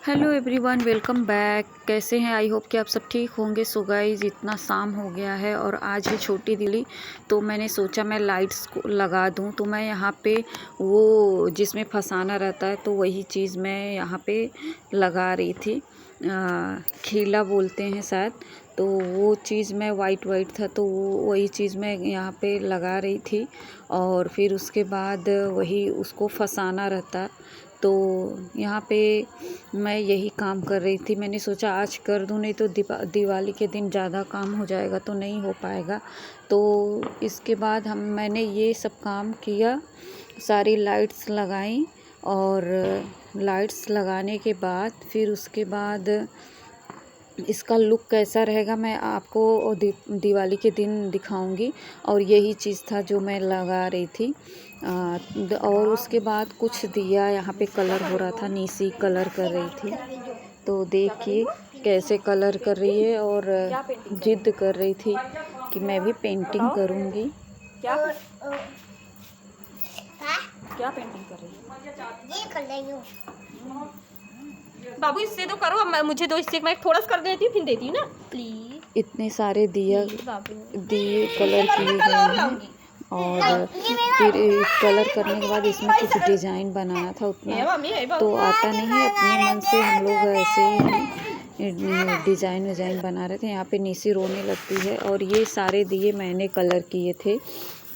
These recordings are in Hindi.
Hello everyone, welcome back. कैसे हैं? आई होप कि आप सब ठीक होंगे। सो गाइस, इतना शाम हो गया है और आज है छोटी दिवाली। तो मैंने सोचा मैं लाइट्स को लगा दूं। तो मैं यहाँ पे वो जिसमें फंसाना रहता है तो वही चीज़ मैं यहाँ पे लगा रही थी। खीला बोलते हैं शायद। तो वो चीज़ मैं वाइट वाइट था तो वो वही चीज़ मैं यहाँ पे लगा रही थी। और फिर उसके बाद वही उसको फंसाना रहता। तो यहाँ पे मैं यही काम कर रही थी। मैंने सोचा आज कर दूँ, नहीं तो दिवाली के दिन ज़्यादा काम हो जाएगा तो नहीं हो पाएगा। तो इसके बाद मैंने ये सब काम किया, सारी लाइट्स लगाई। और लाइट्स लगाने के बाद फिर उसके बाद इसका लुक कैसा रहेगा मैं आपको दिवाली के दिन दिखाऊंगी। और यही चीज़ था जो मैं लगा रही थी। और उसके बाद कुछ दिया यहाँ पे कलर हो रहा था, नीसी कलर कर रही थी। तो देखिए कैसे कलर कर रही है और जिद कर रही थी कि मैं भी पेंटिंग करूँगी। क्या क्या पेंटिंग कर रही है? ये कर रही हूँ। बाबू इससे तो करो, मुझे दो, इससे मैं थोड़ा सा कर देती हूँ फिर देती हूँ ना, प्लीज। इतने सारे दिए कलर किए गए हैं। और फिर कलर करने के बाद इसमें कुछ डिज़ाइन बनाना था, उतना तो आता नहीं है। अपने मन से हम लोग ऐसे ही डिज़ाइन विज़ाइन बना रहे थे। यहाँ पे नीसी रोने लगती है। और ये सारे दिए मैंने कलर किए थे।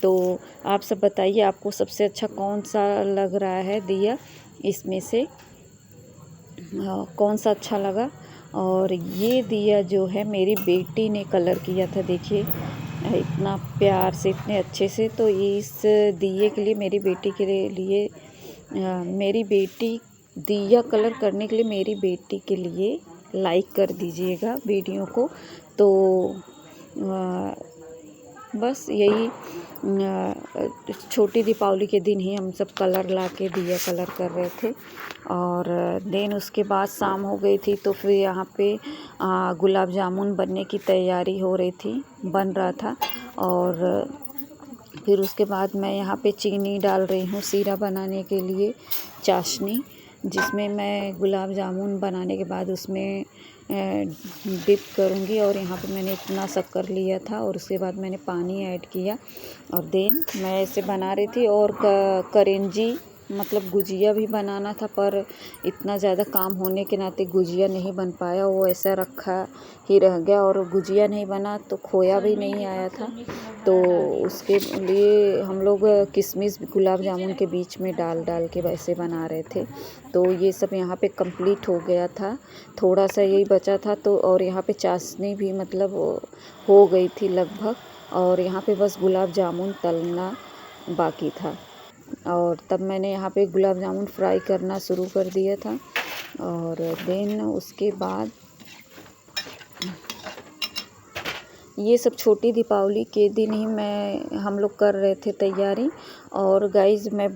तो आप सब बताइए आपको सबसे अच्छा कौन सा लग रहा है दिया, इसमें से कौन सा अच्छा लगा। और ये दिया जो है मेरी बेटी ने कलर किया था, देखिए इतना प्यार से, इतने अच्छे से। तो इस दिए के लिए मेरी बेटी के लिए मेरी बेटी दिया कलर करने के लिए मेरी बेटी के लिए लाइक कर दीजिएगा वीडियो को। तो बस यही छोटी दीपावली के दिन ही हम सब कलर ला के दिया कलर कर रहे थे। और देन उसके बाद शाम हो गई थी तो फिर यहाँ पे गुलाब जामुन बनने की तैयारी हो रही थी, बन रहा था। और फिर उसके बाद मैं यहाँ पे चीनी डाल रही हूँ सीरा बनाने के लिए, चाशनी, जिसमें मैं गुलाब जामुन बनाने के बाद उसमें डिप करूँगी। और यहाँ पे मैंने इतना शक्कर लिया था और उसके बाद मैंने पानी ऐड किया और देन मैं ऐसे बना रही थी। और करेंजी मतलब गुजिया भी बनाना था, पर इतना ज़्यादा काम होने के नाते गुजिया नहीं बन पाया, वो ऐसा रखा ही रह गया। और गुजिया नहीं बना तो खोया भी नहीं आया था। तो उसके लिए हम लोग किशमिश गुलाब जामुन के बीच में डाल डाल के वैसे बना रहे थे। तो ये सब यहाँ पे कंप्लीट हो गया था, थोड़ा सा यही बचा था। तो और यहाँ पे चाशनी भी मतलब हो गई थी लगभग। और यहाँ पे बस गुलाब जामुन तलना बाकी था। और तब मैंने यहाँ पे गुलाब जामुन फ्राई करना शुरू कर दिया था। और देन उसके बाद ये सब छोटी दीपावली के दिन ही हम लोग कर रहे थे तैयारी। और गाइज़ मैं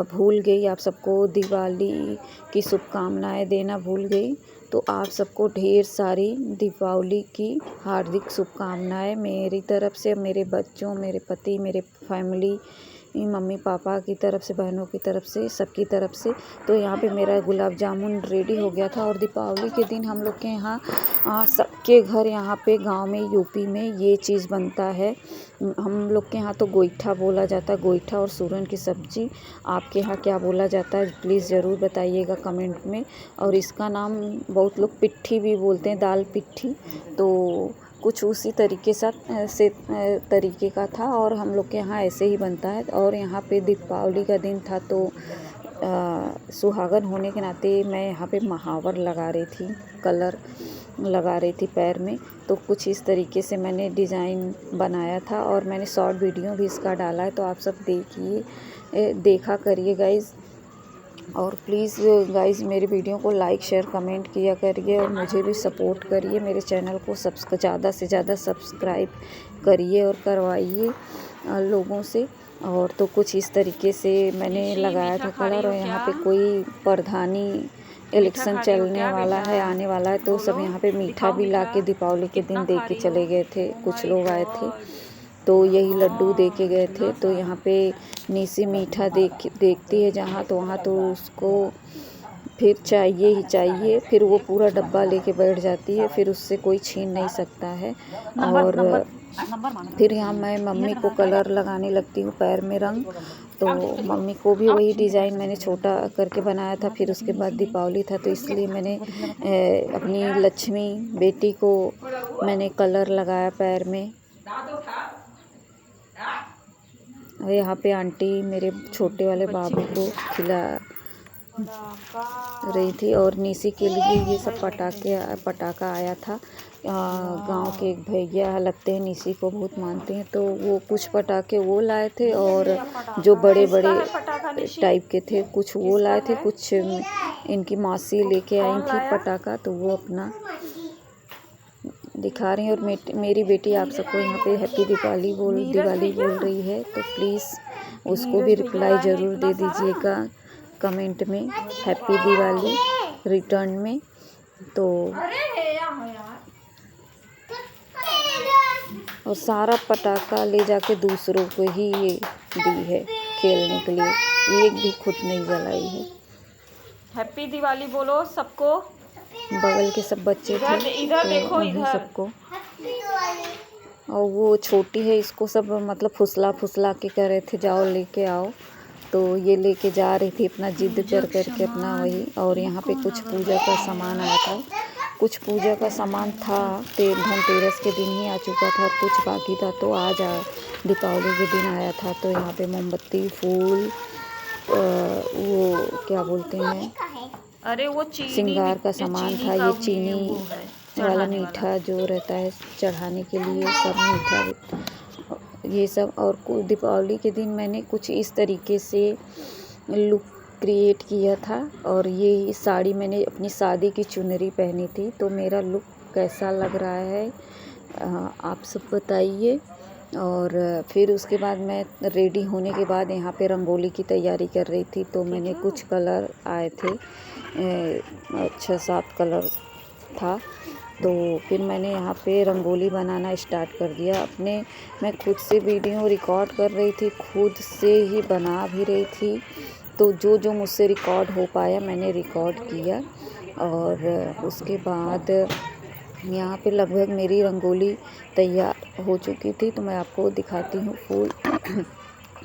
भूल गई आप सबको दिवाली की शुभकामनाएं देना भूल गई। तो आप सबको ढेर सारी दीपावली की हार्दिक शुभकामनाएं मेरी तरफ से, मेरे बच्चों, मेरे पति, मेरे फैमिली, मम्मी पापा की तरफ से, बहनों की तरफ से, सबकी तरफ से। तो यहाँ पे मेरा गुलाब जामुन रेडी हो गया था। और दीपावली के दिन हम लोग के यहाँ सबके घर, यहाँ पे गांव में, यूपी में ये चीज़ बनता है। हम लोग के यहाँ तो गोईठा बोला जाता है, गोईठा और सूरन की सब्ज़ी। आपके यहाँ क्या बोला जाता है प्लीज़ ज़रूर बताइएगा कमेंट में। और इसका नाम बहुत लोग पिट्ठी भी बोलते हैं, दाल पिट्ठी। तो कुछ उसी तरीके से तरीके का था और हम लोग के यहाँ ऐसे ही बनता है। और यहाँ पे दीपावली का दिन था तो सुहागन होने के नाते मैं यहाँ पे महावर लगा रही थी, कलर लगा रही थी पैर में। तो कुछ इस तरीके से मैंने डिज़ाइन बनाया था और मैंने शॉर्ट वीडियो भी इसका डाला है, तो आप सब देखिए, देखा करिए गाइज़। और प्लीज़ गाइज़ मेरी वीडियो को लाइक शेयर कमेंट किया करिए और मुझे भी सपोर्ट करिए। मेरे चैनल को ज़्यादा से ज़्यादा सब्सक्राइब करिए और करवाइए लोगों से। और तो कुछ इस तरीके से मैंने लगाया था कलर। और यहाँ पे कोई प्रधानी इलेक्शन चलने वाला है, आने वाला है, तो सब यहाँ पे मीठा भी ला के दीपावली के दिन दे के चले गए थे। कुछ लोग आए थे तो यही लड्डू दे के गए थे। तो यहाँ पे नीसी मीठा देखती है जहाँ, तो वहाँ तो उसको फिर चाहिए ही चाहिए, फिर वो पूरा डब्बा लेके बैठ जाती है, फिर उससे कोई छीन नहीं सकता है। और फिर यहाँ मैं मम्मी को कलर लगाने लगती हूँ पैर में रंग, तो मम्मी को भी वही डिज़ाइन मैंने छोटा करके बनाया था। फिर उसके बाद दीपावली था तो इसलिए मैंने अपनी लक्ष्मी बेटी को मैंने कलर लगाया पैर में। और यहाँ पे आंटी मेरे छोटे वाले बाबू को खिला रही थी। और निशी के लिए ये सब पटाखा आया था। गांव के एक भैया लगते हैं, निशी को बहुत मानते हैं, तो वो कुछ पटाखे वो लाए थे और जो बड़े बड़े टाइप के थे कुछ वो लाए थे, कुछ इनकी मासी लेके आई थी पटाखा, तो वो अपना दिखा रही हैं। और मेरी बेटी आप सबको यहाँ पे हैप्पी दिवाली बोल रही है, तो प्लीज़ उसको भी रिप्लाई ज़रूर दे दीजिएगा कमेंट में, हैप्पी दिवाली रिटर्न में। तो और सारा पटाखा ले जाके दूसरों को ही ये दी है खेलने के लिए, एक भी खुद नहीं जलाई है। हैप्पी दिवाली बोलो सबको। बगल के सब बच्चे थे इधर तो देखो, उन्हीं इधर सबको। और वो छोटी है, इसको सब मतलब फुसला के कह रहे थे जाओ लेके आओ, तो ये लेके जा रही थी अपना जिद करके अपना वही। और यहाँ पे कुछ पूजा का सामान आया था, कुछ पूजा का सामान था, धनतेरस के दिन ही आ चुका था और कुछ बाकी था, तो आज दीपावली के दिन आया था। तो यहाँ पे मोमबत्ती, फूल, वो क्या बोलते हैं, अरे वो श्रृंगार का सामान था। ये चीनी वाला मीठा जो रहता है चढ़ाने के लिए, सब मीठा ये सब। और दीपावली के दिन मैंने कुछ इस तरीके से लुक क्रिएट किया था। और ये साड़ी मैंने अपनी शादी की चुनरी पहनी थी, तो मेरा लुक कैसा लग रहा है आप सब बताइए। और फिर उसके बाद मैं रेडी होने के बाद यहाँ पे रंगोली की तैयारी कर रही थी, तो मैंने कुछ कलर आए थे, 6-7 कलर था, तो फिर मैंने यहाँ पे रंगोली बनाना स्टार्ट कर दिया। मैं खुद से वीडियो रिकॉर्ड कर रही थी, खुद से ही बना भी रही थी, तो जो मुझसे रिकॉर्ड हो पाया मैंने रिकॉर्ड किया। और उसके बाद यहाँ पे लगभग मेरी रंगोली तैयार हो चुकी थी, तो मैं आपको दिखाती हूँ फूल।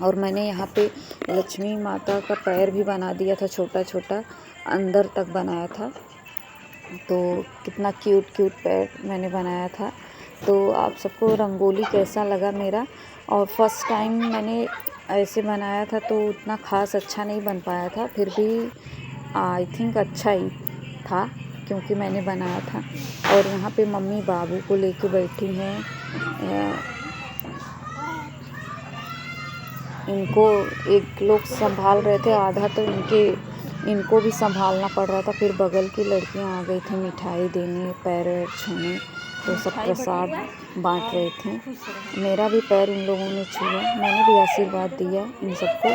और मैंने यहाँ पे लक्ष्मी माता का पैर भी बना दिया था, छोटा छोटा अंदर तक बनाया था, तो कितना क्यूट पैर मैंने बनाया था। तो आप सबको रंगोली कैसा लगा मेरा। और फर्स्ट टाइम मैंने ऐसे बनाया था तो उतना ख़ास अच्छा नहीं बन पाया था, फिर भी आई थिंक अच्छा ही था क्योंकि मैंने बनाया था। और यहाँ पे मम्मी बाबू को लेके बैठी हैं, इनको एक लोग संभाल रहे थे, आधा तो इनको भी संभालना पड़ रहा था। फिर बगल की लड़कियां आ गई थी मिठाई देने, पैर छूने, तो सब प्रसाद बांट रहे थे। मेरा भी पैर उन लोगों ने छुआ, मैंने भी आशीर्वाद दिया इन सबको।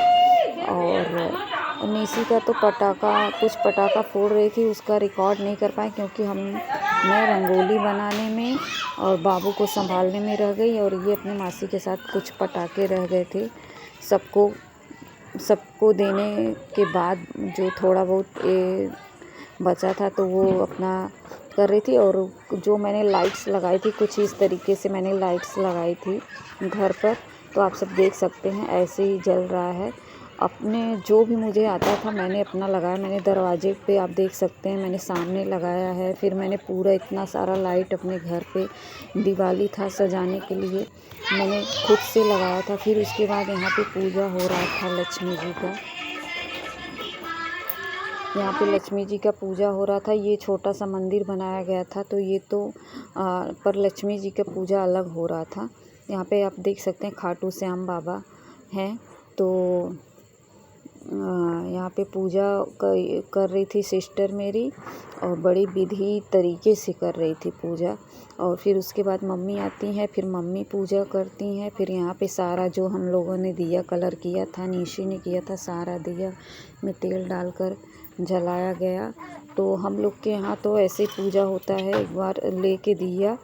और निशी का तो कुछ पटाखा फोड़ रही थी, उसका रिकॉर्ड नहीं कर पाए क्योंकि मैं रंगोली बनाने में और बाबू को संभालने में रह गई, और ये अपनी मासी के साथ कुछ पटाखे रह गए थे। सबको देने के बाद जो थोड़ा बहुत बचा था तो वो अपना कर रही थी। और जो मैंने लाइट्स लगाई थी, कुछ इस तरीके से मैंने लाइट्स लगाई थी घर पर, तो आप सब देख सकते हैं ऐसे ही जल रहा है। अपने जो भी मुझे आता था मैंने अपना लगाया। मैंने दरवाजे पे आप देख सकते हैं मैंने सामने लगाया है। फिर मैंने पूरा इतना सारा लाइट अपने घर पे, दिवाली था सजाने के लिए, मैंने खुद से लगाया था। फिर उसके बाद यहाँ पे पूजा हो रहा था लक्ष्मी जी का, यहाँ पे लक्ष्मी जी का पूजा हो रहा था। ये छोटा सा मंदिर बनाया गया था, तो ये तो पर लक्ष्मी जी का पूजा अलग हो रहा था। यहाँ पे आप देख सकते हैं खाटू श्याम बाबा हैं, तो यहाँ पे पूजा कर रही थी सिस्टर मेरी, और बड़ी विधि तरीके से कर रही थी पूजा। और फिर उसके बाद मम्मी आती हैं, फिर मम्मी पूजा करती हैं। फिर यहाँ पे सारा जो हम लोगों ने दिया कलर किया था, निशी ने किया था, सारा दिया में तेल डालकर जलाया गया। तो हम लोग के यहाँ तो ऐसे पूजा होता है, एक बार लेके दिया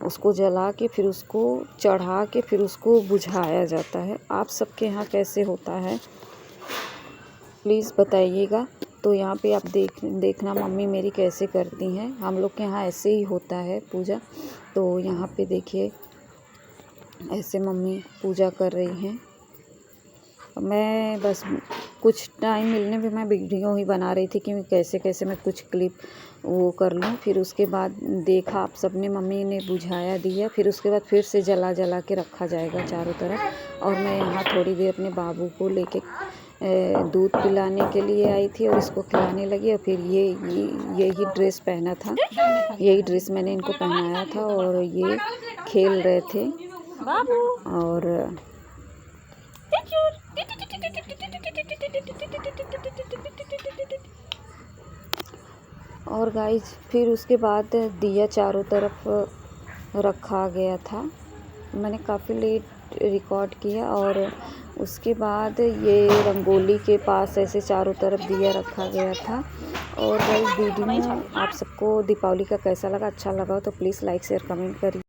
उसको जला के फिर उसको चढ़ा के फिर उसको बुझाया जाता है। आप सबके यहाँ कैसे होता है प्लीज़ बताइएगा। तो यहाँ पे आप देखना मम्मी मेरी कैसे करती हैं। हम लोग के यहाँ ऐसे ही होता है पूजा। तो यहाँ पे देखिए ऐसे मम्मी पूजा कर रही हैं। मैं बस कुछ टाइम मिलने पे मैं वीडियो ही बना रही थी कि कैसे कैसे मैं कुछ क्लिप वो कर लूँ। फिर उसके बाद देखा आप सबने, मम्मी ने बुझाया दिया, फिर उसके बाद फिर से जला के रखा जाएगा चारों तरफ। और मैं यहाँ थोड़ी देर अपने बाबू को लेके दूध पिलाने के लिए आई थी और इसको खिलाने लगी। और फिर यही ड्रेस पहना था, यही ड्रेस मैंने इनको पहनाया था और ये खेल रहे थे। और गाइज फिर उसके बाद दिया चारों तरफ रखा गया था। मैंने काफ़ी लेट रिकॉर्ड किया। और उसके बाद ये रंगोली के पास ऐसे चारों तरफ दिया रखा गया था। और गाइज वीडियो आप सबको दीपावली का कैसा लगा, अच्छा लगा तो प्लीज़ लाइक शेयर कमेंट करिए।